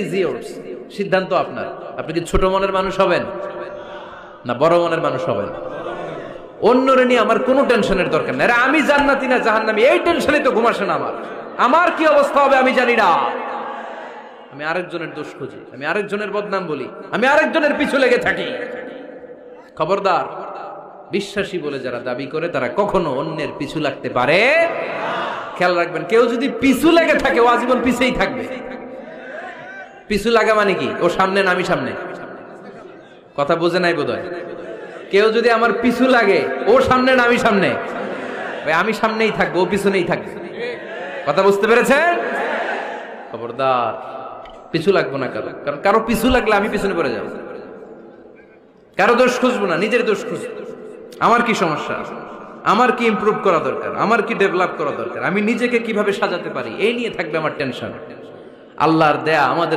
Is years, সিদ্ধান্ত আপনার। আপনি কি ছোট মনের মানুষ হবেন না বড় মনের মানুষ হবেন? অন্যরে নিয়ে আমার কোনো টেনশনের দরকার নেই। আমি জান্নাতি না জাহান্নামী এই টেনশনে তো ঘুম আসে না আমার। আমার কি অবস্থা হবে আমি জানি না। আমি আরেকজনের দোষ খুঁজি, আমি আরেকজনের বদনাম বলি, আমি আরেকজনের পিছু লেগে থাকি। খবরদার, বিশ্বাসী বলে যারা দাবি করে তারা কখনো অন্যের পিছু লাগতে পারে। খেয়াল রাখবেন, কেউ যদি পিছু লেগে থাকে ও আজীবন পিছেই থাকবে। পিছু লাগা মানে কি? ও সামনে না আমি সামনে? কথা বোঝে নাই বোধহয়। কেউ যদি আমার পিছু লাগে, ও সামনে না আমি সামনে? আমি সামনেই থাকবো, ও পিছনেই থাকবে। কথা বুঝতে পেরেছেন? খবরদার, পিছু লাগবো না কারো, কারণ কারো পিছু লাগলে আমি পিছনে পড়ে যাবো। কারো দোষ খুঁজবো না, নিজের দোষ খুঁজবো। আমার কি সমস্যা, আমার কি ইমপ্রুভ করা দরকার, আমার কি ডেভেলপ করা দরকার, আমি নিজেকে কিভাবে সাজাতে পারি, এই নিয়ে থাকবে আমার টেনশন। আল্লাহর দেয়া আমাদের